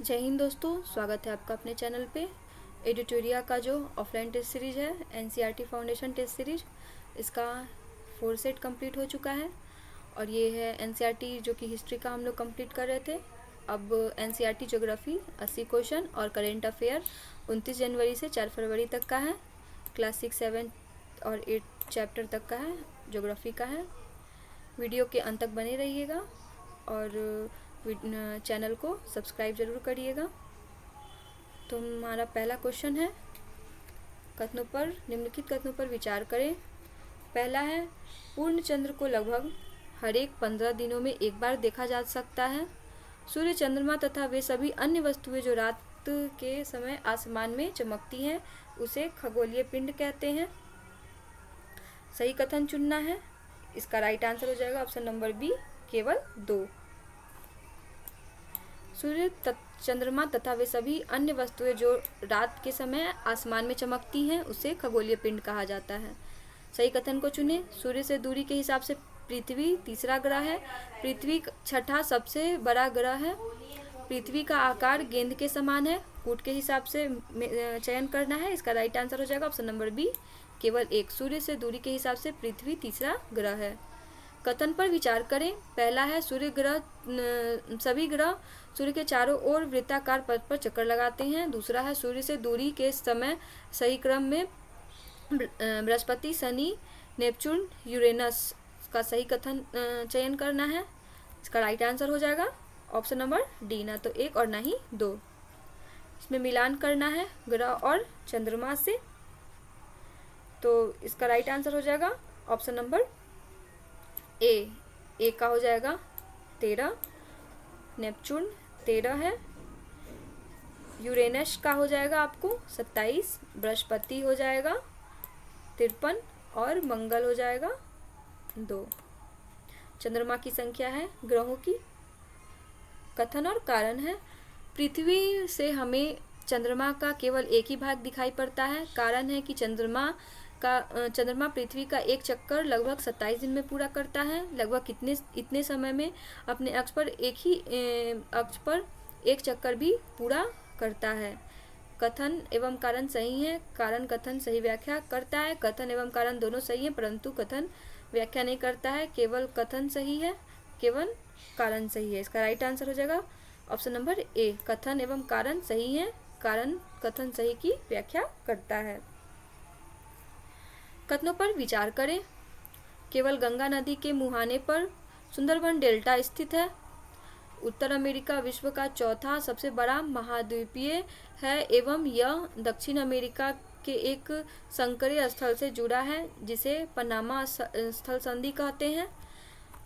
जय हिंद दोस्तों, स्वागत है आपका अपने चैनल पे। एडिटोरिया का जो ऑफलाइन टेस्ट सीरीज है एनसीईआरटी फाउंडेशन टेस्ट सीरीज, इसका 4 सेट कंप्लीट हो चुका है। और ये है एनसीईआरटी जो कि हिस्ट्री का हम लोग कंप्लीट कर रहे थे। अब एनसीईआरटी ज्योग्राफी 80 क्वेश्चन और करेंट अफेयर 29 जनवरी से 4 फरवरी तक का है। क्लास 6, 7 और 8 चैप्टर तक का है, ज्योग्राफी का है। वीडियो के अंत तक बने रहिएगा और चैनल को सब्सक्राइब जरूर करिएगा। तो हमारा पहला क्वेश्चन है, कथनों पर निम्नलिखित कथनों पर विचार करें। पहला है, पूर्ण चंद्र को लगभग हर एक 15 दिनों में एक बार देखा जा सकता है। सूर्य, चंद्रमा तथा वे सभी अन्य वस्तुएं जो रात के समय आसमान में चमकती हैं उसे खगोलीय पिंड कहते हैं। सही कथन चुनना है। इसका राइट आंसर हो जाएगा ऑप्शन नंबर बी, केवल 2। सूर्य, चंद्रमा तथा वे सभी अन्य वस्तुएं जो रात के समय आसमान में चमकती हैं उसे खगोलीय पिंड कहा जाता है। सही कथन को चुने। सूर्य से दूरी के हिसाब से पृथ्वी तीसरा ग्रह है। पृथ्वी छठा सबसे बड़ा ग्रह है। पृथ्वी का आकार गेंद के समान है। फुट के हिसाब से चयन करना है। इसका राइट आंसर हो जाएगा ऑप्शन नंबर बी, केवल 1। सूर्य से दूरी के हिसाब से पृथ्वी तीसरा ग्रह है। कथन पर विचार करें। पहला है, सभी ग्रह सूर्य के चारों ओर वृत्ताकार पथ पर चक्कर लगाते हैं। दूसरा है, सूर्य से दूरी के समय सही क्रम में बृहस्पति, शनि, नेपच्यून, यूरेनस का सही कथन चयन करना है। इसका राइट आंसर हो जाएगा ऑप्शन नंबर डी, ना तो 1 और ना ही 2। इसमें मिलान करना है ग्रह और चंद्रमा से। तो इसका राइट आंसर हो जाएगा ऑप्शन नंबर ए का हो जाएगा 13, नेपच्यून 13 है। यूरेनस का हो जाएगा आपको 27, बृहस्पति हो जाएगा 53 और मंगल हो जाएगा 2। चंद्रमा की संख्या है ग्रहों की। कथन और कारण है, पृथ्वी से हमें चंद्रमा का केवल एक ही भाग दिखाई पड़ता है। कारण है कि चंद्रमा पृथ्वी का एक चक्कर लगभग 27 दिन में पूरा करता है। लगभग इतने समय में अपने अक्ष पर एक चक्कर भी पूरा करता है। कथन एवं कारण सही है। कारण कथन सही व्याख्या करता है। कथन एवं कारण दोनों सही है, परंतु कथन व्याख्या नहीं करता है। केवल कथन सही है, केवल कारण सही है। इसका राइट आंसर हो जाएगा ऑप्शन नंबर ए, कथन एवं कारण सही है, कारण कथन सही की व्याख्या करता है। कथनों पर विचार करें। केवल गंगा नदी के मुहाने पर सुंदरबन डेल्टा स्थित है। उत्तर अमेरिका विश्व का चौथा सबसे बड़ा महाद्वीपीय है एवं यह दक्षिण अमेरिका के एक संकरीय स्थल से जुड़ा है जिसे पनामा स्थल संधि कहते हैं।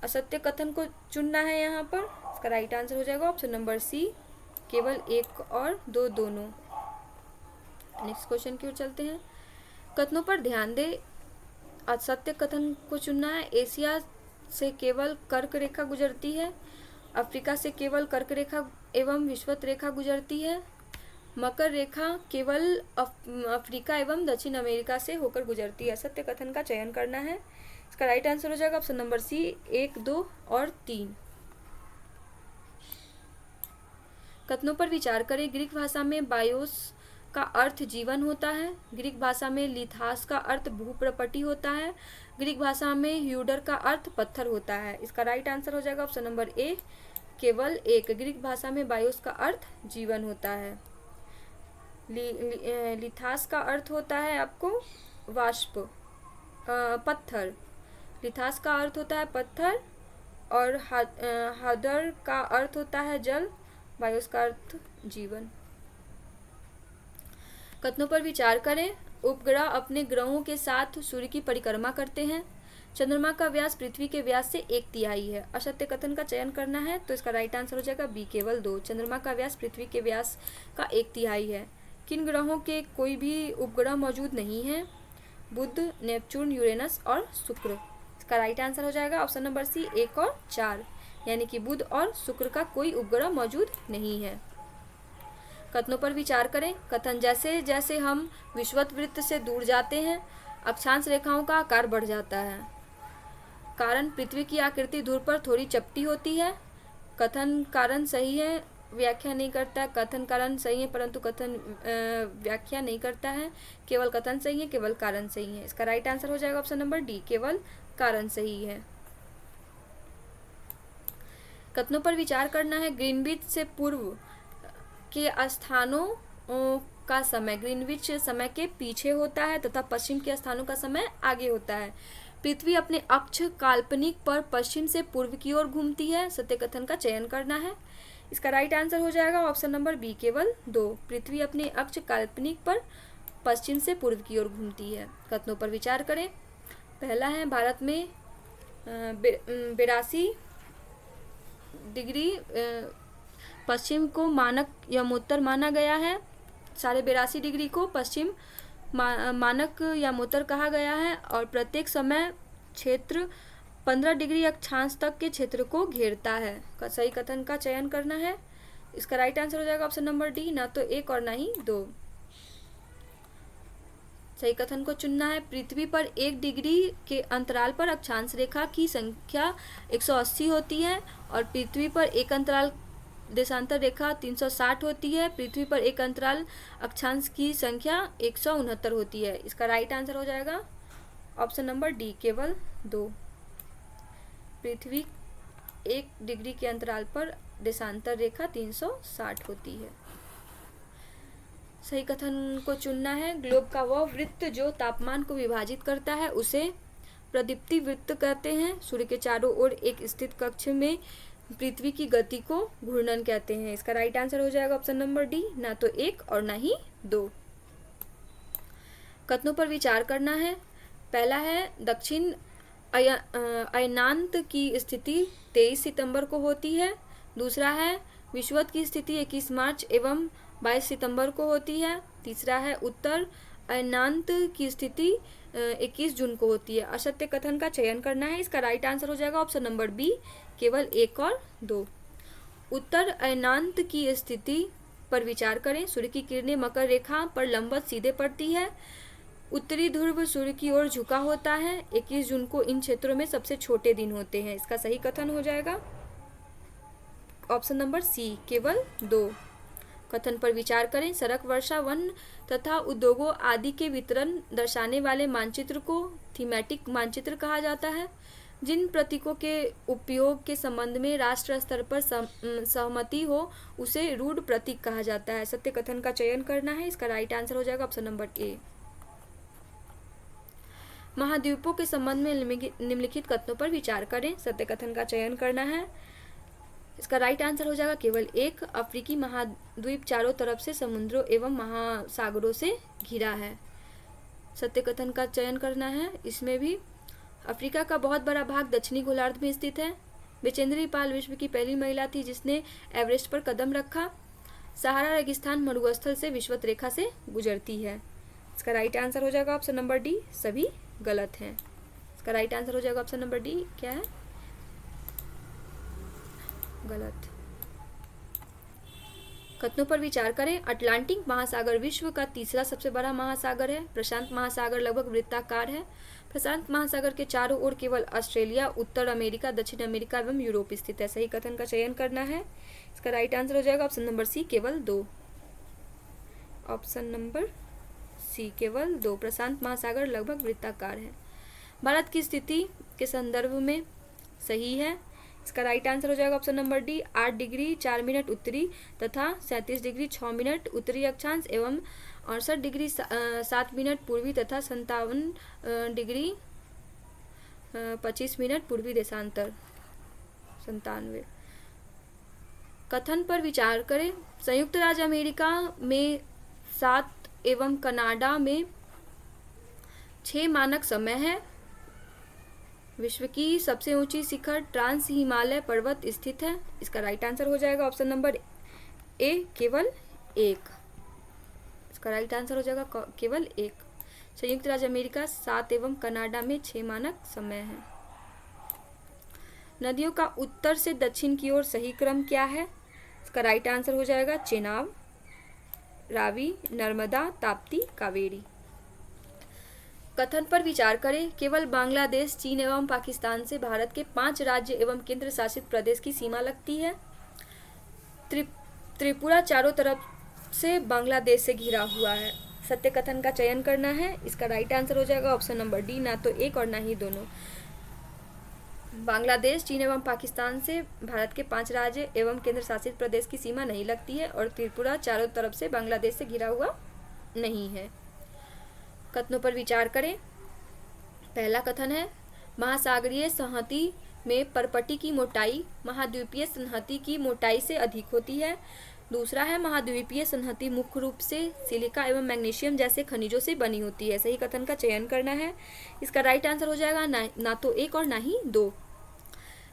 असत्य कथन को चुनना है यहाँ पर। इसका राइट आंसर हो जाएगा ऑप्शन नंबर सी, केवल 1 और 2 दोनों। नेक्स्ट क्वेश्चन की ओर चलते हैं। कथनों पर ध्यान दे। असत्य कथन को चुनना है। एशिया से केवल कर्क रेखा गुजरती है। अफ्रीका से केवल कर्क रेखा एवं विषुवत रेखा गुजरती है। मकर रेखा केवल अफ्रीका एवं दक्षिण अमेरिका से होकर गुजरती है। असत्य कथन का चयन करना है। इसका राइट आंसर हो जाएगा ऑप्शन नंबर सी, 1, 2 और 3। कथनों पर विचार करें। ग्रीक भाषा में बायोस का अर्थ जीवन होता है। ग्रीक भाषा में लिथास का अर्थ भूप्रपटी होता है। ग्रीक भाषा में ह्यूडर का अर्थ पत्थर होता है। इसका राइट आंसर हो जाएगा ऑप्शन नंबर ए, केवल 1। ग्रीक भाषा में बायोस का अर्थ जीवन होता है। लिथास का अर्थ होता है आपको वाष्प, पत्थर। लिथास का अर्थ होता है पत्थर और हादर का अर्थ होता है जल, बायोस का अर्थ जीवन। कथनों पर विचार करें। उपग्रह अपने ग्रहों के साथ सूर्य की परिक्रमा करते हैं। चंद्रमा का व्यास पृथ्वी के व्यास से 1/3 है। असत्य कथन का चयन करना है, तो इसका राइट आंसर हो जाएगा बी, केवल 2। चंद्रमा का व्यास पृथ्वी के व्यास का 1/3 है। किन ग्रहों के कोई भी उपग्रह मौजूद नहीं है? बुध, नेपच्यून, यूरेनस और शुक्र। इसका राइट आंसर हो जाएगा ऑप्शन नंबर सी, 1 और 4, यानी कि बुध और शुक्र का कोई उपग्रह मौजूद नहीं है। कथनों पर विचार करें। कथन, जैसे जैसे हम विषुवत वृत्त से दूर जाते हैं अक्षांश रेखाओं का आकार बढ़ जाता है। कारण, पृथ्वी की आकृति दूर पर थोड़ी चपटी होती है। कथन कारण सही है, व्याख्या नहीं करता है। कथन कारण सही है परंतु कथन व्याख्या नहीं करता है। केवल कथन सही है, केवल कारण सही है। इसका राइट आंसर हो जाएगा ऑप्शन नंबर डी, केवल कारण सही है। कथनों पर विचार करना है। ग्रीनविच से पूर्व के स्थानों का समय ग्रीनविच समय के पीछे होता है तथा पश्चिम के स्थानों का समय आगे होता है। पृथ्वी अपने अक्ष काल्पनिक पर पश्चिम से पूर्व की ओर घूमती है। सत्य कथन का चयन करना है। इसका राइट आंसर हो जाएगा ऑप्शन नंबर बी, केवल 2। पृथ्वी अपने अक्ष काल्पनिक पर पश्चिम से पूर्व की ओर घूमती है। कथनों पर विचार करें। पहला है भारत में 82 डिग्री पश्चिम को मानक यमोत्तर माना गया है। 82.5 डिग्री को पश्चिम मानक यमोत्तर कहा गया है और प्रत्येक समय क्षेत्र 15 डिग्री अक्षांश तक के क्षेत्र को घेरता है। सही कथन का चयन करना है। इसका राइट आंसर हो जाएगा ऑप्शन नंबर डी, ना तो 1 और ना ही 2। सही कथन को चुनना है। पृथ्वी पर 1 डिग्री के अंतराल पर अक्षांश रेखा की संख्या 180 होती है और पृथ्वी पर एक अंतराल देशांतर रेखा 360 होती है। पृथ्वी पर एक अंतराल अक्षांश की संख्या 169 होती है। इसका राइट आंसर हो जाएगा ऑप्शन नंबर डी, केवल 2। पृथ्वी 1 डिग्री के अंतराल पर देशांतर रेखा 360 होती है। सही कथन को चुनना है। ग्लोब का वह वृत्त जो तापमान को विभाजित करता है उसे प्रदीप्ति वृत्त कहते हैं। सूर्य के चारों ओर एक स्थित कक्ष में पृथ्वी की गति को घूर्णन कहते हैं। इसका राइट आंसर हो जाएगा ऑप्शन नंबर डी, ना तो 1 और ना ही 2। कथनों पर विचार करना है। पहला है दक्षिण अयनांत की स्थिति 23 सितंबर को होती है। दूसरा है विषुवत की स्थिति 21 मार्च एवं 22 सितंबर को होती है। तीसरा है उत्तर अयनांत की स्थिति 21 जून को होती है। असत्य कथन का चयन करना है। इसका राइट आंसर हो जाएगा ऑप्शन नंबर बी, केवल 1 और 2। उत्तर अयनांत की स्थिति पर विचार करें। सूर्य की किरणें मकर रेखा पर लंबवत सीधे पड़ती है। उत्तरी ध्रुव सूर्य की ओर झुका होता है। 21 जून को इन क्षेत्रों में सबसे छोटे दिन होते हैं। इसका सही कथन हो जाएगा ऑप्शन नंबर सी, केवल 2। कथन पर विचार करें। सड़क, वर्षा, वन तथा उद्योगों आदि के वितरण दर्शाने वाले मानचित्र को थीमेटिक मानचित्र कहा जाता है। जिन प्रतीकों के उपयोग के संबंध में राष्ट्र स्तर पर सहमति हो उसे रूढ़ प्रतीक कहा जाता है। सत्य कथन का चयन करना है। इसका राइट आंसर हो जाएगा ऑप्शन नंबर ए। महाद्वीपों के संबंध में निम्नलिखित कथनों पर विचार करें। सत्य कथन का चयन करना है। इसका राइट आंसर हो जाएगा केवल 1। अफ्रीकी महाद्वीप चारों तरफ से समुद्रों एवं महासागरों से घिरा है। सत्य कथन का चयन करना है। इसमें भी अफ्रीका का बहुत बड़ा भाग दक्षिणी गोलार्ध में स्थित है। बेचेंद्री पाल विश्व की पहली महिला थी जिसने एवरेस्ट पर कदम रखा। सहारा रेगिस्तान मरुस्थल से विषुवत रेखा से गुजरती है। इसका राइट आंसर हो जाएगा ऑप्शन नंबर डी, सभी गलत हैं। इसका राइट आंसर हो जाएगा ऑप्शन नंबर डी, क्या है, गलत। कथनों पर विचार करें। अटलांटिक महासागर विश्व का तीसरा सबसे बड़ा महासागर है। प्रशांत महासागर लगभग वृत्ताकार है। प्रशांत महासागर के चारों ओर केवल ऑस्ट्रेलिया, उत्तर अमेरिका, दक्षिण अमेरिका एवं यूरोप स्थित है। सही कथन का चयन करना है। इसका राइट आंसर हो जाएगा ऑप्शन नंबर सी, केवल 2। ऑप्शन नंबर सी, केवल 2। प्रशांत महासागर लगभग वृत्ताकार है। भारत की स्थिति के संदर्भ में सही है। इसका राइट आंसर हो जाएगा option number D, 8 degree 4 minute उत्तरी तथा 37 डिग्री 6 मिनट उत्तरी अक्षांश एवं 68 डिग्री 7 मिनट पूर्वी तथा 57 डिग्री 25 मिनट पूर्वी देशांतर। 97। कथन पर विचार करें। संयुक्त राज्य अमेरिका में 7 एवं कनाडा में 6 मानक समय है। विश्व की सबसे ऊंची शिखर ट्रांस हिमालय पर्वत स्थित है। इसका राइट आंसर हो जाएगा ऑप्शन नंबर ए, केवल 1। इसका राइट आंसर हो जाएगा केवल 1। संयुक्त राज्य अमेरिका 7 एवं कनाडा में 6 मानक समय है। नदियों का उत्तर से दक्षिण की ओर सही क्रम क्या है? इसका राइट आंसर हो जाएगा चेनाब, रावी, नर्मदा, ताप्ती, कावेरी। कथन पर विचार करें। केवल बांग्लादेश, चीन एवं पाकिस्तान से भारत के 5 राज्य एवं केंद्र शासित प्रदेश की सीमा लगती है। त्रिपुरा चारों तरफ से बांग्लादेश से घिरा हुआ है। सत्य कथन का चयन करना है। इसका राइट आंसर हो जाएगा ऑप्शन नंबर डी, ना तो एक और ना ही दोनों। बांग्लादेश चीन एवं पाकिस्तान से भारत के 5 राज्य एवं केंद्र शासित प्रदेश की सीमा नहीं लगती है और त्रिपुरा चारों तरफ से बांग्लादेश से घिरा हुआ नहीं है। कथनों पर विचार करें। पहला कथन है, महासागरीय संहति में परपटी की मोटाई महाद्वीपीय संहति की मोटाई से अधिक होती है। दूसरा है, महाद्वीपीय संहति मुख्य रूप से सिलिका एवं मैग्नीशियम जैसे खनिजों से बनी होती है। सही कथन का चयन करना है। इसका राइट आंसर हो जाएगा ना तो एक और ना ही दो।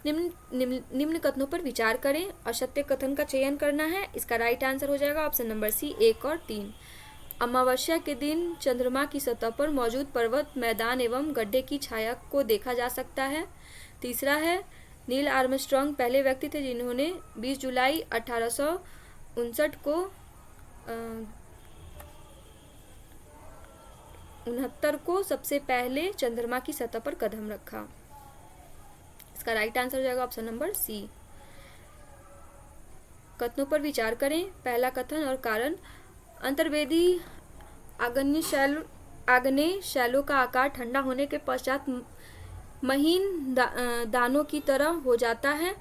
निम्न कथनों पर विचार करें। असत्य कथन का चयन करना है। इसका राइट आंसर हो जाएगा ऑप्शन नंबर सी, 1 और 3। अमावस्या के दिन चंद्रमा की सतह पर मौजूद पर्वत, मैदान एवं गड्ढे की छाया को देखा जा सकता है। तीसरा है, नील आर्मस्ट्रांग पहले व्यक्ति थे जिन्होंने 20 जुलाई 1859 को 69 को सबसे पहले चंद्रमा की सतह पर कदम रखा। इसका राइट आंसर हो जाएगा ऑप्शन नंबर सी। कथनों पर विचार करें। पहला कथन और कारण, अंतर्वेदी आग्नेय शैलों का आकार ठंडा होने के पश्चात महीन दानों की तरह हो जाता है।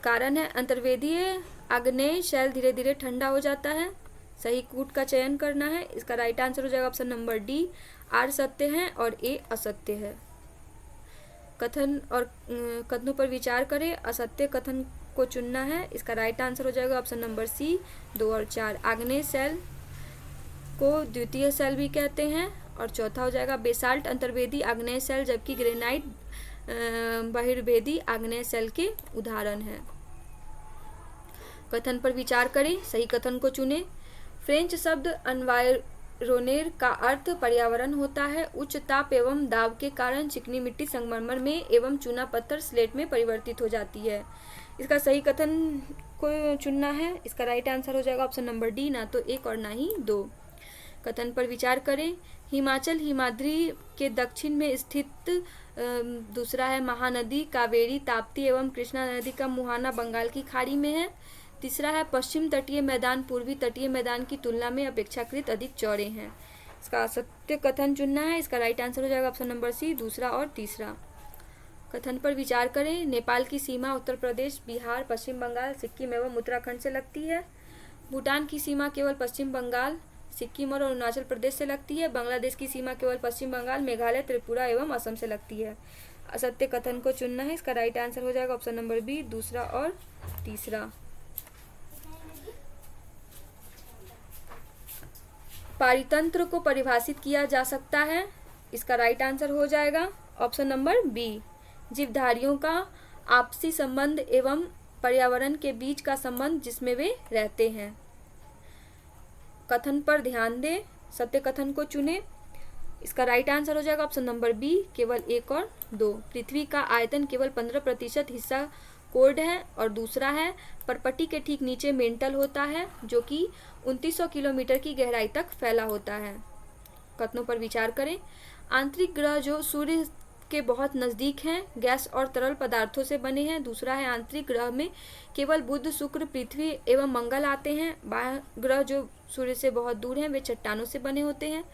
कारण है, अंतर्वेदीय आग्नेय शैल धीरे धीरे ठंडा हो जाता है। सही कूट का चयन करना है। इसका राइट आंसर हो जाएगा ऑप्शन नंबर डी, आर सत्य है और ए असत्य है। कथनों पर विचार करें। असत्य कथन को चुनना है। इसका राइट आंसर हो जाएगा ऑप्शन नंबर सी, 2 और 4। आग्नेय शैल को द्वितीय शैल भी कहते हैं। और चौथा हो जाएगा, बेसाल्ट अंतर्वेदी आग्नेय शैल जबकि ग्रेनाइट बहिर्वेदी आग्नेय शैल के उदाहरण हैं। कथन पर विचार करें। सही कथन को चुनें। फ्रेंच शब्द एनवायरोनेर का अर्थ पर्यावरण होता है। उच्च ताप एवं दाब के कारण चिकनी मिट्टी संगमरमर में एवं चूना पत्थर स्लेट में परिवर्तित हो जाती है। इसका सही कथन को चुनना है। इसका राइट आंसर हो जाएगा ऑप्शन नंबर डी, ना तो एक और ना ही दो। कथन पर विचार करें। हिमाचल हिमाद्री के दक्षिण में स्थित दूसरा है, महानदी कावेरी ताप्ती एवं कृष्णा नदी का मुहाना बंगाल की खाड़ी में है। तीसरा है, पश्चिम तटीय मैदान पूर्वी तटीय मैदान की तुलना में अपेक्षाकृत अधिक चौड़े हैं। इसका सत्य कथन चुनना है। इसका राइट आंसर हो जाएगा ऑप्शन नंबर सी, दूसरा और तीसरा। कथन पर विचार करें। नेपाल की सीमा उत्तर प्रदेश, बिहार, पश्चिम बंगाल, सिक्किम एवं उत्तराखंड से लगती है। भूटान की सीमा केवल पश्चिम बंगाल, सिक्किम और अरुणाचल प्रदेश से लगती है। बांग्लादेश की सीमा केवल पश्चिम बंगाल, मेघालय, त्रिपुरा एवं असम से लगती है। असत्य कथन को चुनना है। इसका राइट आंसर हो जाएगा ऑप्शन नंबर बी, दूसरा और तीसरा। पारितंत्र को परिभाषित किया जा सकता है। इसका राइट आंसर हो जाएगा ऑप्शन नंबर बी, जीवधारियों का आपसी संबंध एवं पर्यावरण के बीच का संबंध जिसमें वे रहते हैं। कथन पर ध्यान दें। सत्य कथन को चुनें। इसका राइट आंसर हो जाएगा ऑप्शन नंबर बी, केवल 1 और 2। पृथ्वी का आयतन केवल 15% हिस्सा कोर्ड है। और दूसरा है, परपटी के ठीक नीचे मेंटल होता है जो कि 2900 किलोमीटर की गहराई तक फैला होता है। कथनों पर विचार करें। आंतरिक ग्रह जो सूर्य के बहुत नज़दीक हैं, गैस और तरल पदार्थों से बने हैं। दूसरा है, आंतरिक ग्रह में केवल बुध, शुक्र, पृथ्वी एवं मंगल आते हैं। बाह्य ग्रह जो सूर्य से बहुत दूर हैं वे चट्टानों से बने होते हैं।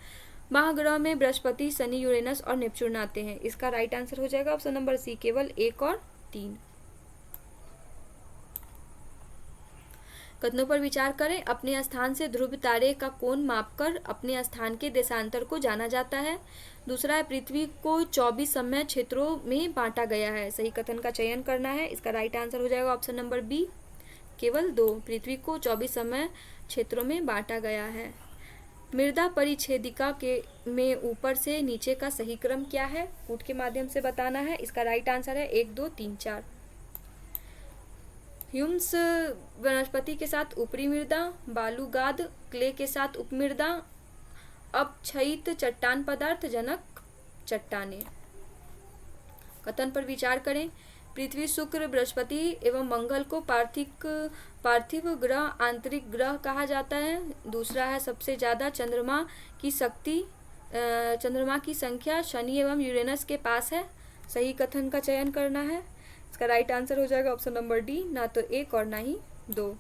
महाग्रह में बृहस्पति, शनि, यूरेनस और नेपच्यून आते हैं। इसका राइट आंसर हो जाएगा ऑप्शन नंबर सी, केवल 1 और 3। कथनों पर विचार करें। अपने स्थान से ध्रुव तारे का कोण मापकर अपने स्थान के देशांतर को जाना जाता है। दूसरा है, पृथ्वी को 24 समय क्षेत्रों में बांटा गया है। सही कथन का चयन करना है। इसका राइट आंसर हो जाएगा ऑप्शन नंबर बी, केवल 2। पृथ्वी को 24 समय क्षेत्रों में बांटा गया है। मृदा परिच्छेदिका के में ऊपर से नीचे का सही क्रम क्या है? कूट के माध्यम से बताना है। इसका राइट आंसर है 1, 2, 3, 4। ह्यूम्स वनस्पति के साथ ऊपरी मृदा, बालूगाद क्ले के साथ उपमृदा, अपक्षयित चट्टान पदार्थ, जनक चट्टानें। कथन पर विचार करें। पृथ्वी, शुक्र, बृहस्पति एवं मंगल को पार्थिव ग्रह, आंतरिक ग्रह कहा जाता है। दूसरा है, सबसे ज़्यादा चंद्रमा की संख्या शनि एवं यूरेनस के पास है। सही कथन का चयन करना है। इसका राइट आंसर हो जाएगा ऑप्शन नंबर डी, ना तो 1 और ना ही 2।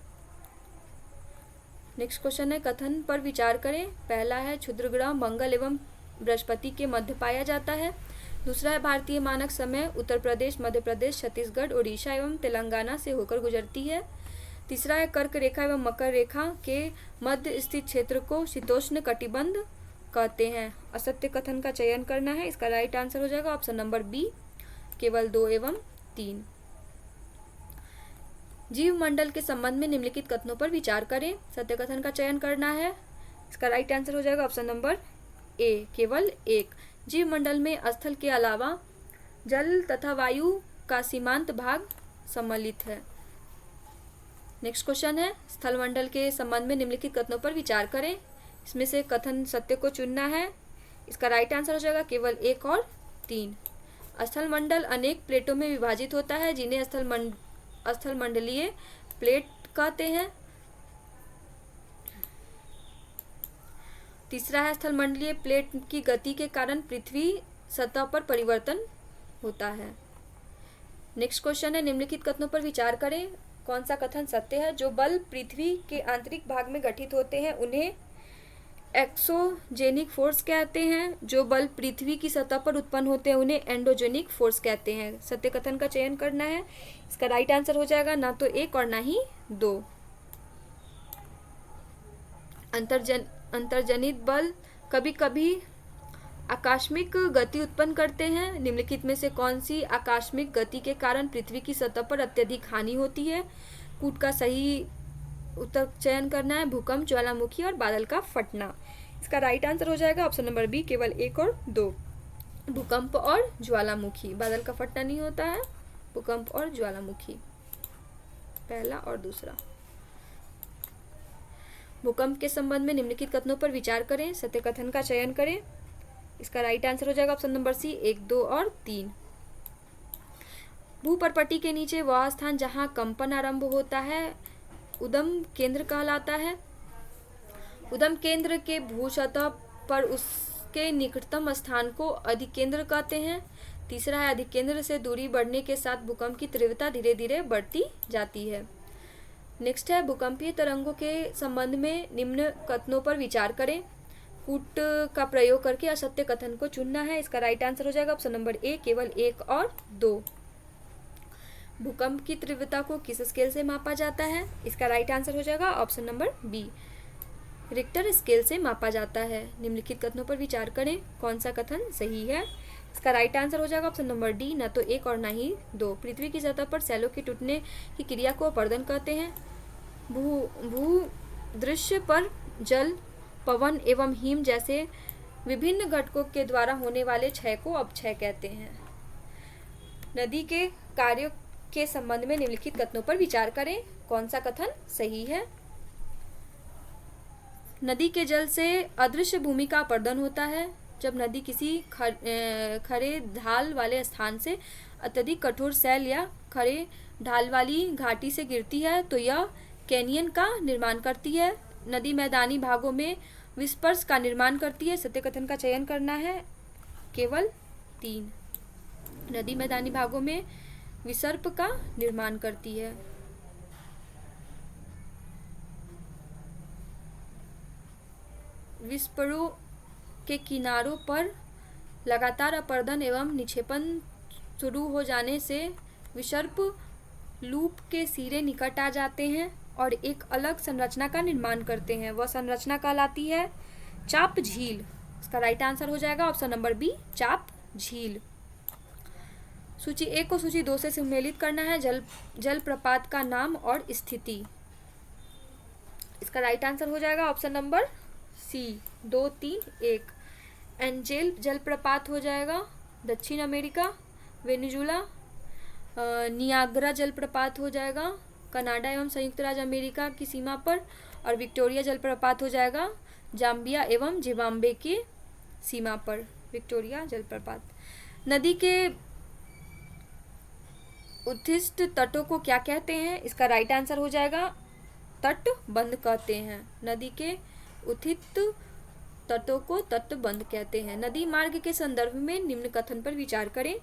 नेक्स्ट क्वेश्चन है कथन पर विचार करें। पहला है क्षुद्र ग्रह मंगल एवं बृहस्पति के मध्य पाया जाता है। दूसरा है भारतीय मानक समय उत्तर प्रदेश, मध्य प्रदेश, छत्तीसगढ़, उड़ीसा एवं तेलंगाना से होकर गुजरती है। तीसरा है कर्क रेखा एवं मकर रेखा के मध्य स्थित क्षेत्र को शीतोष्ण कटिबंध कहते हैं। असत्य कथन का चयन करना है। इसका राइट आंसर हो जाएगा ऑप्शन नंबर बी, केवल 2 एवं 3। जीव मंडल के संबंध में निम्नलिखित कथनों पर विचार करें। सत्य कथन का चयन करना है। इसका राइट आंसर हो जाएगा ऑप्शन नंबर ए, केवल 1। जीव मंडल में स्थल के अलावा जल तथा वायु का सीमांत भाग सम्मिलित है। नेक्स्ट क्वेश्चन है स्थल मंडल के संबंध में निम्नलिखित कथनों पर विचार करें। इसमें से कथन सत्य को चुनना है। इसका राइट आंसर हो जाएगा केवल 1 और 3। स्थल मंडल अनेक प्लेटों में विभाजित होता है जिन्हें स्थल मंडलीय प्लेट कहते हैं। तीसरा है स्थल मंडलीय प्लेट की गति के कारण पृथ्वी सतह पर परिवर्तन होता है। नेक्स्ट क्वेश्चन है निम्नलिखित कथनों पर विचार करें। कौन सा कथन सत्य है? जो बल पृथ्वी के आंतरिक भाग में गठित होते हैं उन्हें एक्सोजेनिक फोर्स कहते हैं। जो बल पृथ्वी की सतह पर उत्पन्न होते हैं उन्हें एंडोजेनिक फोर्स कहते हैं। सत्य कथन का चयन करना है। इसका राइट आंसर हो जाएगा ना तो 1 और ना ही 2। अंतर्जनित बल कभी कभी आकस्मिक गति उत्पन्न करते हैं। निम्नलिखित में से कौन सी आकस्मिक गति के कारण पृथ्वी की सतह पर अत्यधिक हानि होती है? कूट का सही उत्तर चयन करना है। भूकंप, ज्वालामुखी और बादल का फटना। इसका राइट आंसर हो जाएगा ऑप्शन नंबर बी, केवल 1 और 2। भूकंप और ज्वालामुखी, बादल का फटना नहीं होता है। भूकंप और ज्वालामुखी, पहला और दूसरा। भूकंप के संबंध में निम्नलिखित कथनों पर विचार करें। सत्य कथन का चयन करें। इसका राइट आंसर हो जाएगा ऑप्शन नंबर सी, 1, 2 और 3। भूपर्पटी के नीचे वह स्थान जहां कंपन आरंभ होता है उद्गम केंद्र कहलाता है। उद्गम केंद्र के भूसतह पर उसके निकटतम स्थान को अधिकेंद्र कहते हैं। तीसरा है अधिकेंद्र से दूरी बढ़ने के साथ भूकंप की तीव्रता धीरे धीरे बढ़ती जाती है। नेक्स्ट है भूकंपीय तरंगों के संबंध में निम्न कथनों पर विचार करें। कूट का प्रयोग करके असत्य कथन को चुनना है। इसका राइट आंसर हो जाएगा ऑप्शन नंबर ए, केवल 1 और 2। भूकंप की तीव्रता को किस स्केल से मापा जाता है? इसका राइट आंसर हो जाएगा option number B, Richter scale से मापा जाता है। निम्नलिखित कथनों पर विचार करें। कौन सा कथन सही है? इसका राइट आंसर हो जाएगा ऑप्शन नंबर डी, ना तो 1 और ना ही 2। पृथ्वी की सतह पर सैलों के टूटने की क्रिया को अपर्दन कहते हैं। भू दृश्य पर जल, पवन एवं हिम जैसे विभिन्न घटकों के द्वारा होने वाले क्षय को अपक्षय कहते हैं। नदी के कार्यों के संबंध में निम्नलिखित कथनों पर विचार करें। कौन सा कथन सही है? नदी के जल से अदृश्य भूमि का अपर्दन होता है। जब नदी किसी खड़े ढाल वाले स्थान से अत्यधिक कठोर सैल या खड़े ढाल वाली घाटी से गिरती है तो यह कैनियन का निर्माण करती है। नदी मैदानी भागों में विस्पर्श का निर्माण करती है। सत्य कथन का चयन करना है। केवल 3। नदी मैदानी भागों में विसर्प का निर्माण करती है। विस्परों के किनारों पर लगातार अपर्दन एवं निक्षेपण शुरू हो जाने से विसर्प लूप के सिरे निकट आ जाते हैं और एक अलग संरचना का निर्माण करते हैं। वह संरचना कहलाती है चाप झील। इसका राइट आंसर हो जाएगा ऑप्शन नंबर बी, चाप झील। सूची 1 को सूची 2 से सम्मिलित करना है। जल प्रपात का नाम और स्थिति। इसका राइट आंसर हो जाएगा ऑप्शन नंबर सी, 2, 3, 1। एंजेल जलप्रपात हो जाएगा दक्षिण अमेरिका, वेनेजुला। नियाग्रा जलप्रपात हो जाएगा कनाडा एवं संयुक्त राज्य अमेरिका की सीमा पर। और विक्टोरिया जलप्रपात हो जाएगा जाम्बिया एवं जिम्बाब्वे की सीमा पर। विक्टोरिया जलप्रपात। नदी के उत्कृष्ट तटों को क्या कहते हैं? इसका राइट आंसर हो जाएगा तटबंध कहते हैं। नदी के उत्कृष्ट तटों को तटबंध कहते हैं। नदी मार्ग के संदर्भ में निम्न कथन पर विचार करें।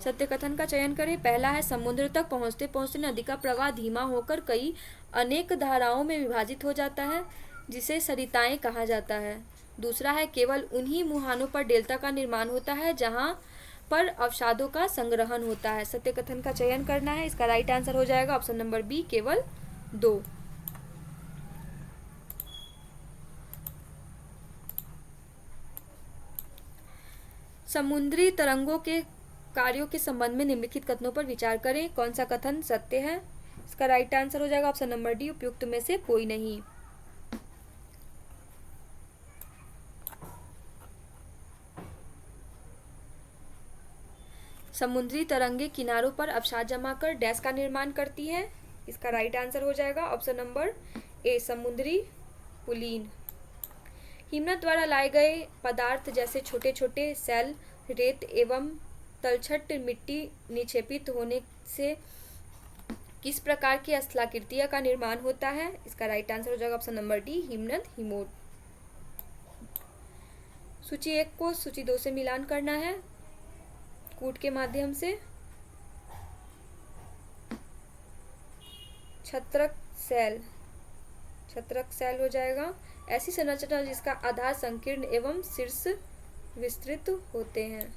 सत्य कथन का चयन करें। पहला है समुद्र तक पहुंचते पहुंचते नदी का प्रवाह धीमा होकर कई अनेक धाराओं में विभाजित हो जाता है, जिसे सरिताएं कहा जाता है। दूसरा है केवल उन्हीं मुहानों पर डेल्टा का निर्माण होता है जहां पर अवसादों का संग्रहण होता है। सत्य कथन का चयन करना है। इसका राइट आंसर हो जाएगा ऑप्शन नंबर बी, केवल 2। समुद्री तरंगों के कार्यों के संबंध में निम्नलिखित कथनों पर विचार करें। कौन सा कथन सत्य है? इसका राइट आंसर हो जाएगा ऑप्शन नंबर डी, उपयुक्त में से कोई नहीं। समुद्री तरंगे किनारों पर अवसाद जमा कर डैश का निर्माण करती हैं। इसका राइट आंसर हो जाएगा ऑप्शन नंबर ए, समुद्री पुलीन। हिमनद द्वारा लाए गए पदार्थ जैसे छोटे छोटे सेल, रेत एवं तलछट मिट्टी निक्षेपित होने से किस प्रकार की स्थलाकृतियों का निर्माण होता है? इसका राइट आंसर हो जाएगा ऑप्शन नंबर डी, हिमनद हिमोट। सूची 1 को सूची 2 से मिलान करना है कूट के माध्यम से। छत्रक सेल हो जाएगा ऐसी संरचना जिसका आधार संकीर्ण एवं शीर्ष विस्तृत होते हैं।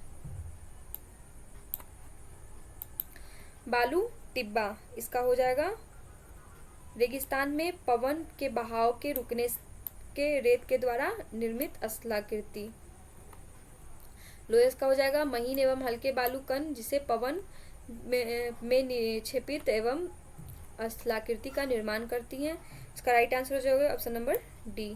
बालू टिब्बा, इसका हो जाएगा रेगिस्तान में पवन के बहाव के रुकने के रेत के द्वारा निर्मित स्थलाकृति। लोयस का हो जाएगा महीन एवं हल्के बालू कण जिसे पवन में निक्षेपित एवं स्थलाकृति का निर्माण करती हैं। इसका राइट आंसर हो जाएगा ऑप्शन नंबर डी।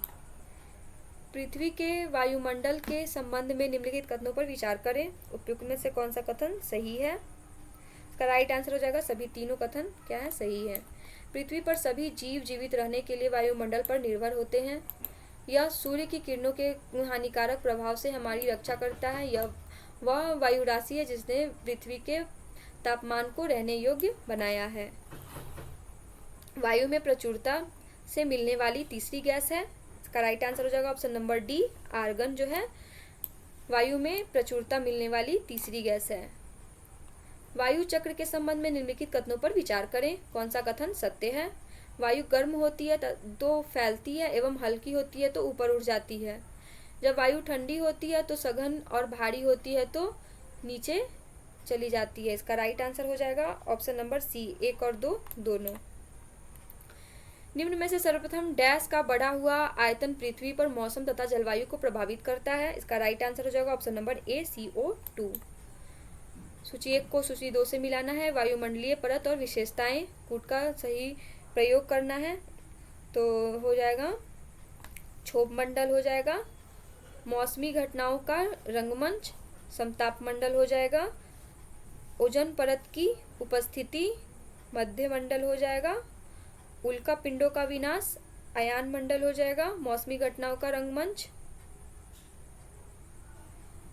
पृथ्वी के वायुमंडल के संबंध में निम्नलिखित कथनों पर विचार करें। उपयुक्त में से कौन सा कथन सही है? इसका राइट आंसर हो जाएगा सभी तीनों कथन क्या है, सही है। पृथ्वी पर सभी जीव जीवित रहने के लिए वायुमंडल पर निर्भर होते हैं। यह सूर्य की किरणों के हानिकारक प्रभाव से हमारी रक्षा करता है। यह वह वायु राशि है जिसने पृथ्वी के तापमान को रहने योग्य बनाया है। वायु में प्रचुरता से मिलने वाली तीसरी गैस है। इसका राइट आंसर हो जाएगा ऑप्शन नंबर डी, आर्गन जो है वायु में प्रचुरता मिलने वाली तीसरी गैस है। वायु चक्र के संबंध में निम्नलिखित कथनों पर विचार करें। कौन सा कथन सत्य है? वायु गर्म होती है तो फैलती है एवं हल्की होती है तो ऊपर उठ जाती है। जब वायु ठंडी होती है तो सघन और भारी होती है तो नीचे चली जाती है। इसका राइट आंसर हो जाएगा ऑप्शन नंबर सी, 1 और 2 दोनों। निम्न में से सर्वप्रथम डैश का बढ़ा हुआ आयतन पृथ्वी पर मौसम तथा जलवायु को प्रभावित करता है। इसका राइट आंसर हो जाएगा ऑप्शन नंबर ए, CO2। सूची 1 को सूची 2 से मिलाना है। वायुमंडलीय परत और विशेषताएं कूट का सही प्रयोग करना है तो हो जाएगा क्षोभ मंडल हो जाएगा, मौसमी घटनाओं का रंगमंच, समताप मंडल हो जाएगा, ओजोन परत की उपस्थिति मध्य मंडल हो जाएगा, उल्का पिंडों का विनाश अयान मंडल हो जाएगा, मौसमी घटनाओं का रंगमंच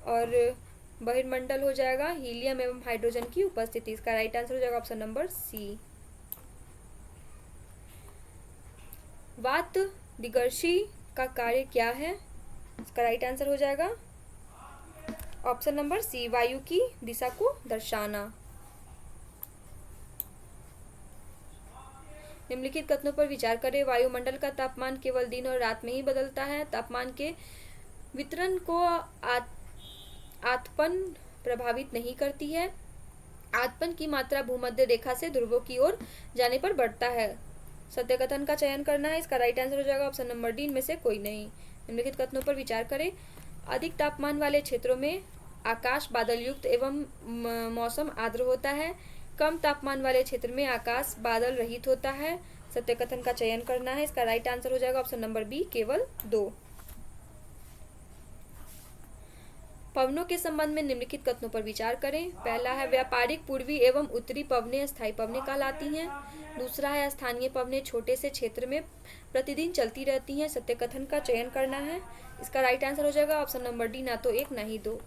और बहिर्मंडल हो जाएगा हीलियम एवं हाइड्रोजन की उपस्थिति। इसका राइट आंसर हो जाएगा ऑप्शन नंबर सी। वात दिगर्शी का कार्य क्या है? इसका राइट आंसर हो जाएगा ऑप्शन नंबर सी, वायु की दिशा को दर्शाना। निम्नलिखित कथनों पर विचार करें। वायुमंडल का तापमान केवल दिन और रात में ही बदलता है। तापमान के वितरण को आतपन प्रभावित नहीं करती है। आतपन की मात्रा भूमध्य रेखा से ध्रुवों की ओर जाने पर बढ़ता है। सत्य कथन का चयन करना है। इसका राइट आंसर हो जाएगा ऑप्शन नंबर डी, इनमें से कोई नहीं। निम्नलिखित कथनों पर विचार करें। अधिक तापमान वाले क्षेत्रों में आकाश बादल युक्त एवं मौसम आर्द्र होता है। कम तापमान वाले क्षेत्र में आकाश बादल रहित होता है। सत्य कथन का चयन करना है। इसका राइट आंसर हो जाएगा ऑप्शन नंबर बी, केवल 2। पवनों के संबंध में निम्नलिखित कथनों पर विचार करें। पहला है व्यापारिक पूर्वी एवं उत्तरी पवनें स्थायी पवनें कहलाती हैं। दूसरा है स्थानीय पवनें छोटे से क्षेत्र में प्रतिदिन चलती रहती हैं। सत्य कथन का चयन करना है। इसका राइट आंसर हो जाएगा ऑप्शन नंबर डी, ना तो 1 ना ही 2।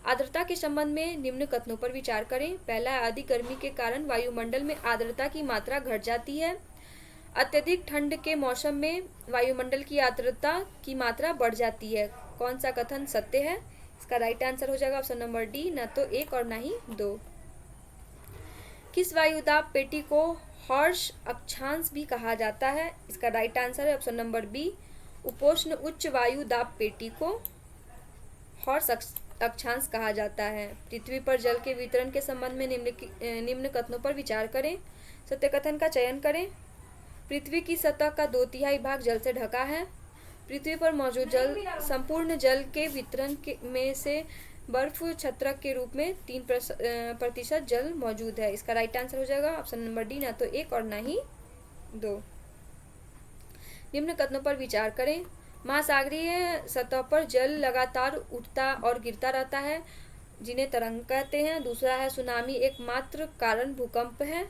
आर्द्रता के संबंध में निम्न कथनों पर विचार करें। पहला है अधिक गर्मी के कारण वायुमंडल में आर्द्रता की मात्रा घट जाती है। अत्यधिक ठंड के मौसम में वायुमंडल की आर्द्रता की मात्रा बढ़ जाती है। कौन सा कथन सत्य है? इसका राइट आंसर हो जाएगा ऑप्शन नंबर डी, ना तो 1 और ना ही 2। किस वायुदाब पेटी को हॉर्स अक्षांश भी कहा जाता है? इसका राइट आंसर है ऑप्शन नंबर बी, उपोष्ण उच्च वायु दाब पेटी को हॉर्स अक्षांश कहा जाता है। पृथ्वी पर जल के वितरण के संबंध में निम्न कथनों पर विचार करें, सत्य कथन का चयन करें। पृथ्वी की सतह का 2/3 भाग जल से ढका है। पृथ्वी पर मौजूद जल संपूर्ण जल के वितरण में से बर्फ छत्रक के रूप में 3% जल मौजूद है। इसका राइट आंसर हो जाएगा ऑप्शन नंबर डी, ना तो 1 और ना ही 2। निम्न कथनों पर विचार करें। महासागरीय सतह पर जल लगातार उठता और गिरता रहता है, जिन्हें तरंग कहते हैं। दूसरा है सुनामी एकमात्र कारण भूकंप है।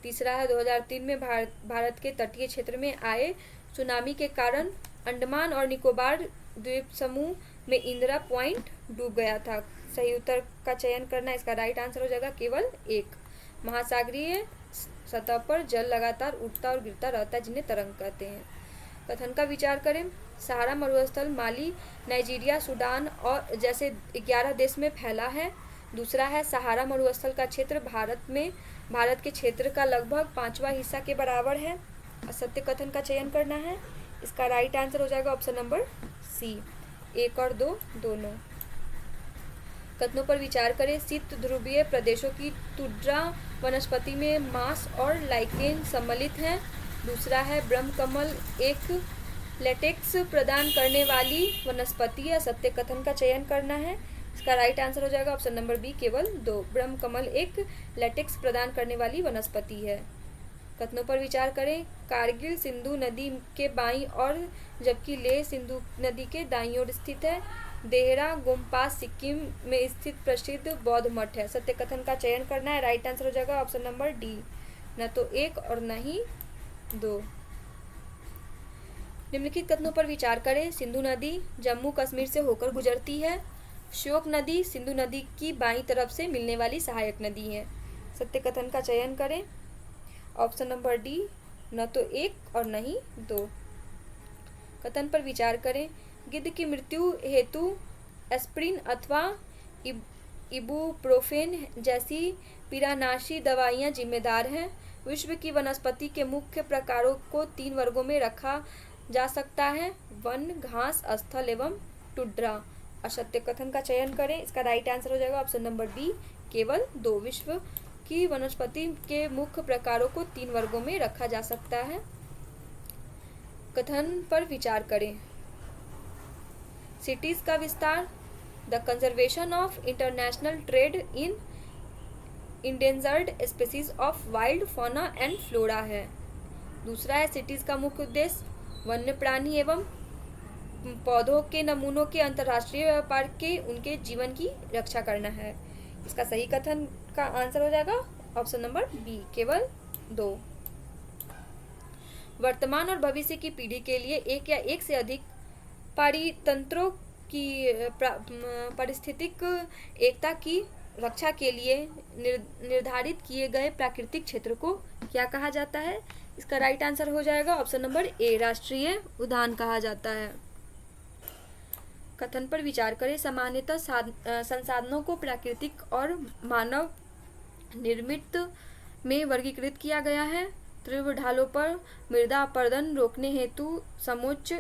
तीसरा है 2003 में भारत के तटीय क्षेत्र में आए सुनामी के कारण अंडमान और निकोबार द्वीप समूह में इंदिरा पॉइंट डूब गया था। सही उत्तर का चयन करना, इसका राइट आंसर हो जाएगा केवल 1। महासागरीय सतह पर जल लगातार उठता और गिरता रहता है, जिन्हें तरंग कहते हैं। कथन का विचार करें। सहारा मरुस्थल माली, नाइजीरिया, सूडान और जैसे 11 देश में फैला है। दूसरा है सहारा मरुस्थल का क्षेत्र भारत के क्षेत्र का लगभग 5वां हिस्सा के बराबर है। असत्य कथन का चयन करना है। इसका राइट आंसर हो जाएगा ऑप्शन नंबर सी, 1 और 2 दोनों। कथनों पर विचार करें। शीत ध्रुवीय प्रदेशों की टुंड्रा वनस्पति में मांस और लाइकेन सम्मिलित हैं। दूसरा है ब्रह्मकमल एक लेटेक्स प्रदान करने वाली वनस्पति है। सत्य कथन का चयन करना है। इसका राइट आंसर हो जाएगा ऑप्शन नंबर बी, केवल 2। ब्रह्मकमल एक लेटेक्स प्रदान करने वाली वनस्पति है। कथनों पर विचार करें। कारगिल सिंधु नदी के बाईं और जबकि लेह सिंधु नदी के दाईं ओर स्थित है। देहरा गोम्पा सिक्किम में स्थित प्रसिद्ध बौद्ध मठ है। सत्य कथन का चयन करना है। राइट आंसर हो जाएगा ऑप्शन नंबर डी, न तो 1 और न ही 2। निम्नलिखित कथनों पर विचार करें। सिंधु नदी जम्मू कश्मीर से होकर गुजरती है। श्योक नदी सिंधु नदी की बाईं तरफ से मिलने वाली सहायक नदी है। सत्य कथन का चयन करें। ऑप्शन नंबर डी, न तो 1 और न ही 2। कथन पर विचार करें। गिद्ध की मृत्यु हेतु एस्प्रिन अथवा इबुप्रोफेन जैसी पीड़ानाशी दवाइयाँ जिम्मेदार हैं। विश्व की वनस्पति के मुख्य प्रकारों को 3 वर्गों में रखा जा सकता है: वन, घास, स्थल एवं टुंड्रा। असत्य कथन का चयन करें। इसका राइट आंसर हो जाएगा ऑप्शन नंबर बी, केवल 2। विश्व की वनस्पति के मुख्य प्रकारों को 3 वर्गों में रखा जा सकता है। कथन पर विचार करें। सिटीज का विस्तार। The conservation of international trade in endangered species of wild fauna and flora है। दूसरा है सिटीज का मुख्य उद्देश्य वन्य प्राणी एवं पौधों के नमूनों के अंतर्राष्ट्रीय व्यापार के उनके जीवन की रक्षा करना है। इसका सही कथन का आंसर हो जाएगा ऑप्शन नंबर बी, केवल 2। वर्तमान और भविष्य की पीढ़ी के लिए एक या एक से अधिक पारितंत्रों की पारिस्थितिक एकता की रक्षा के लिए निर्धारित किए गए प्राकृतिक क्षेत्र को क्या कहा जाता है? इसका राइट आंसर हो जाएगा ऑप्शन नंबर ए, राष्ट्रीय उद्यान कहा जाता है। कथन पर विचार करें। सामान्यतः संसाधनों को प्राकृतिक और मानव निर्मित में वर्गीकृत किया गया है। तीव्र ढालों पर मृदा अपरदन रोकने हेतु समोच्च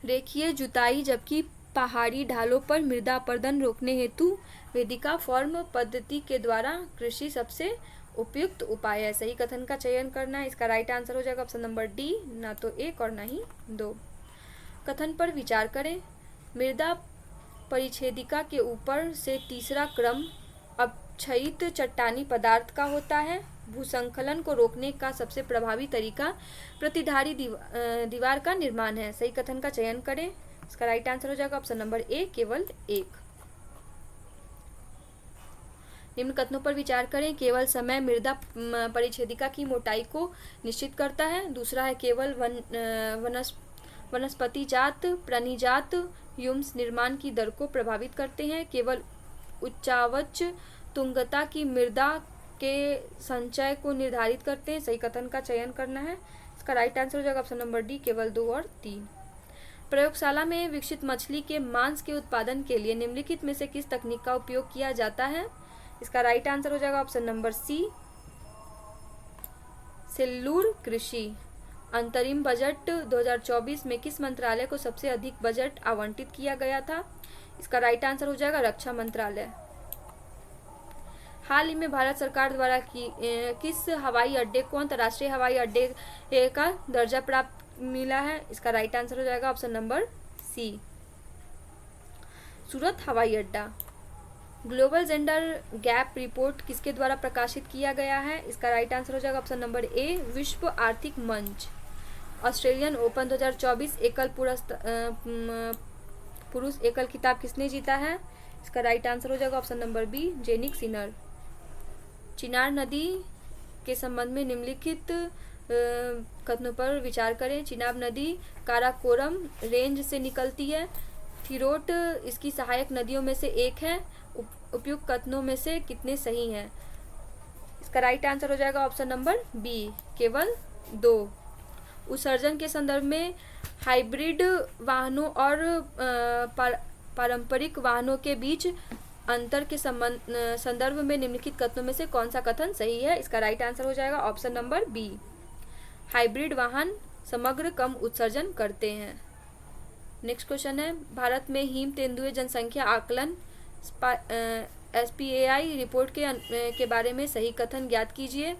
रेखीय जुताई, जबकि पहाड़ी ढालों पर मृदा अपरदन रोकने हेतु वेदिका फॉर्म पद्धति के द्वारा कृषि सबसे उपयुक्त उपाय है। सही कथन का चयन करना है। इसका राइट आंसर हो जाएगा ऑप्शन नंबर डी, ना तो 1 और ना ही 2। कथन पर विचार करें। मृदा परिच्छेदिका के ऊपर से तीसरा क्रम अपक्षयित चट्टानी पदार्थ का होता है। भूसंकलन को रोकने का सबसे प्रभावी तरीका प्रतिधारी दीवार का निर्माण है। सही कथन का चयन करें। इसका राइट आंसर हो जाएगा ऑप्शन नंबर ए, केवल 1। निम्न कथनों पर विचार करें। केवल समय मृदा परिच्छेदिका की मोटाई को निश्चित करता है। दूसरा है केवल वनस्पति जात प्राणीजात ह्यूमस निर्माण की दर को प्रभावित करते हैं। केवल उच्चावच तुंगता की मृदा के संचय को निर्धारित करते हैं। सही कथन का चयन करना है। इसका राइट आंसर हो जाएगा ऑप्शन नंबर डी, केवल 2 और 3। प्रयोगशाला में विकसित मछली के मांस के उत्पादन के लिए निम्नलिखित में से किस तकनीक का उपयोग किया जाता है? इसका राइट आंसर हो जाएगा ऑप्शन नंबर सी, सेल्लूर कृषि। अंतरिम बजट 2024 में किस मंत्रालय को सबसे अधिक बजट आवंटित किया गया था? इसका राइट आंसर हो जाएगा रक्षा मंत्रालय। हाल ही में भारत सरकार द्वारा किस हवाई अड्डे को अंतर्राष्ट्रीय हवाई अड्डे का दर्जा प्राप्त मिला है? इसका राइट आंसर हो जाएगा ऑप्शन नंबर सी, सूरत हवाई अड्डा। ग्लोबल जेंडर गैप रिपोर्ट किसके द्वारा प्रकाशित किया गया है? इसका राइट आंसर हो जाएगा ऑप्शन नंबर ए, विश्व आर्थिक मंच। ऑस्ट्रेलियन ओपन 2024 एकल पुरुष एकल खिताब किसने जीता है? इसका राइट आंसर हो जाएगा ऑप्शन नंबर बी, जेनिक सिनर। चिनार नदी के संबंध में निम्नलिखित कथनों पर विचार करें। चिनाब नदी काराकोरम रेंज से निकलती है। थिरोट इसकी सहायक नदियों में से एक है। उपयुक्त कथनों में से कितने सही हैं? इसका राइट आंसर हो जाएगा ऑप्शन नंबर बी, केवल 2। उत्सर्जन के संदर्भ में हाइब्रिड वाहनों और पारंपरिक वाहनों के बीच अंतर के संदर्भ में निम्नलिखित कथनों में से कौन सा कथन सही है? इसका राइट आंसर हो जाएगा ऑप्शन नंबर बी, हाइब्रिड वाहन समग्र कम उत्सर्जन करते हैं। नेक्स्ट क्वेश्चन है, भारत में हिम तेंदुए जनसंख्या आकलन SPAI रिपोर्ट के बारे में सही कथन ज्ञात कीजिए।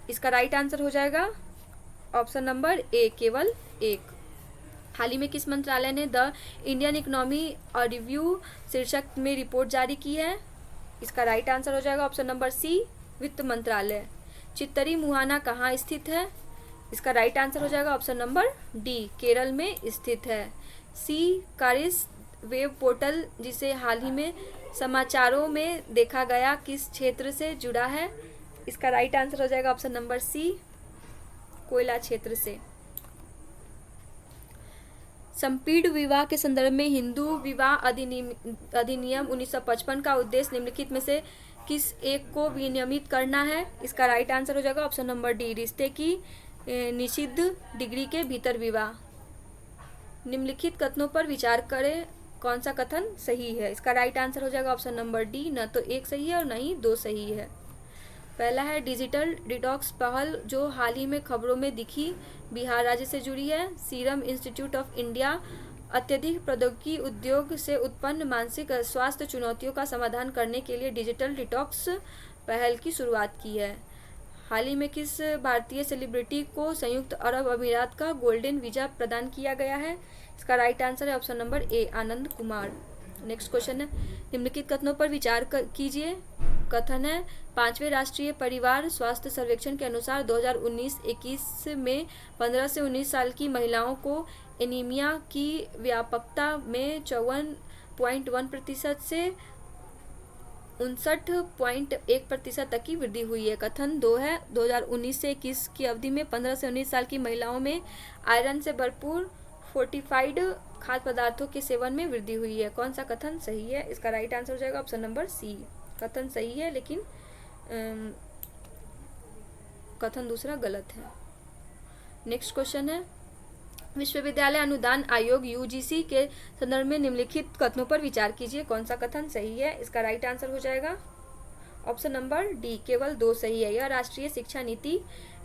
इसका राइट आंसर हो जाएगा ऑप्शन नंबर ए, केवल 1। हाल ही में किस मंत्रालय ने द इंडियन इकोनॉमी रिव्यू शीर्षक में रिपोर्ट जारी की है? इसका राइट आंसर हो जाएगा ऑप्शन नंबर सी, वित्त मंत्रालय। चित्तरी मुहाना कहाँ स्थित है? इसका राइट आंसर हो जाएगा ऑप्शन नंबर डी, केरल में स्थित है। सी कारिस वेब पोर्टल जिसे हाल ही में समाचारों में देखा गया किस क्षेत्र से जुड़ा है? इसका राइट आंसर हो जाएगा ऑप्शन नंबर सी, कोयला क्षेत्र से। संपीड़ विवाह के संदर्भ में हिंदू विवाह अधिनियम 1955 का उद्देश्य निम्नलिखित में से किस एक को विनियमित करना है? इसका राइट आंसर हो जाएगा ऑप्शन नंबर डी, रिश्ते की निषिद्ध डिग्री के भीतर विवाह। निम्नलिखित कथनों पर विचार करें, कौन सा कथन सही है? इसका राइट आंसर हो जाएगा ऑप्शन नंबर डी, न तो 1 सही है और न ही 2 सही है। पहला है, डिजिटल डिटॉक्स पहल जो हाल ही में खबरों में दिखी बिहार राज्य से जुड़ी है। सीरम इंस्टीट्यूट ऑफ इंडिया अत्यधिक प्रौद्योगिकी उद्योग से उत्पन्न मानसिक स्वास्थ्य चुनौतियों का समाधान करने के लिए डिजिटल डिटॉक्स पहल की शुरुआत की है। हाल ही में किस भारतीय सेलिब्रिटी को संयुक्त अरब अमीरात का गोल्डन वीजा प्रदान किया गया है? इसका राइट आंसर है option number A, Anand Kumar. Next question है, निम्नलिखित कथनों पर विचार कीजिए। कथन है, 5वें राष्ट्रीय परिवार स्वास्थ्य सर्वेक्षण के अनुसार 2019-21 में 15 से 19 साल की महिलाओं को एनीमिया की व्यापकता में 54.1% से 59.1% तक की वृद्धि हुई है। कथन 2 है, 2019 से 21 की अवधि में 15 से 19 साल की महिलाओं में आयरन से भरपूर फोर्टिफाइड खाद्य पदार्थों के सेवन में वृद्धि हुई है। कौन सा कथन सही है? इसका राइट आंसर हो जाएगा ऑप्शन नंबर सी, कथन सही है लेकिन कथन दूसरा गलत है। नेक्स्ट क्वेश्चन है, विश्वविद्यालय अनुदान आयोग UGC के संदर्भ में निम्नलिखित कथनों पर विचार कीजिए। कौन सा कथन सही है? इसका राइट आंसर हो जाएगा ऑप्शन नंबर डी, केवल 2 सही है। यह राष्ट्रीय शिक्षा नीति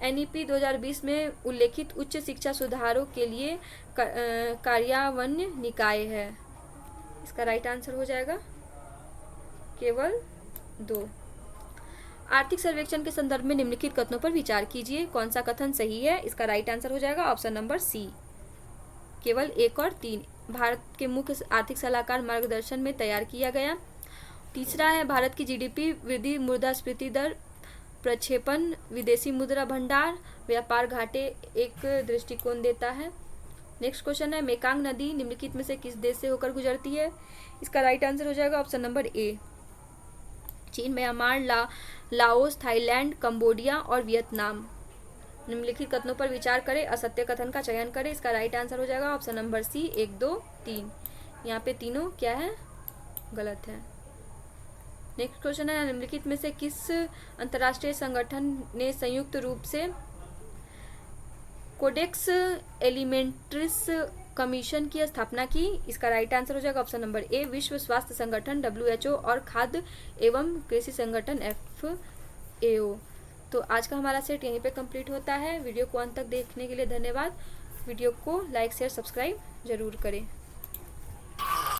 NEP 2020 में उल्लेखित उच्च शिक्षा सुधारों के लिए कार्यान्वयन निकाय है। इसका राइट आंसर हो जाएगा केवल 2। आर्थिक सर्वेक्षण के संदर्भ में निम्नलिखित कथनों पर विचार कीजिए। कौन सा कथन सही है? इसका राइट आंसर हो जाएगा ऑप्शन नंबर सी, केवल 1 और 3। भारत के मुख्य आर्थिक सलाहकार मार्गदर्शन में तैयार किया गया। तीसरा है, भारत की GDP वृद्धि, मुद्रास्फीति दर, प्रक्षेपण, विदेशी मुद्रा भंडार, व्यापार घाटे एक दृष्टिकोण देता है। नेक्स्ट क्वेश्चन है, मेकांग नदी निम्नलिखित में से किस देश से होकर गुजरती है? इसका राइट आंसर हो जाएगा ऑप्शन नंबर ए, चीन, म्यांमार, लाओस, थाईलैंड, कंबोडिया और वियतनाम। निम्नलिखित कथनों पर विचार करें, असत्य कथन का चयन करें। इसका राइट आंसर हो जाएगा ऑप्शन नंबर सी, 1, 2, 3। यहाँ पे तीनों क्या है? गलत है। नेक्स्ट क्वेश्चन है, निम्नलिखित में से किस अंतर्राष्ट्रीय संगठन ने संयुक्त रूप से कोडेक्स एलिमेंट्रिस कमीशन की स्थापना की? इसका राइट आंसर हो जाएगा ऑप्शन नंबर ए, विश्व स्वास्थ्य संगठन WHO और खाद्य एवं कृषि संगठन FAO। तो आज का हमारा सेट यहीं पे कंप्लीट होता है। वीडियो को अंत तक देखने के लिए धन्यवाद। वीडियो को लाइक शेयर सब्सक्राइब जरूर करें।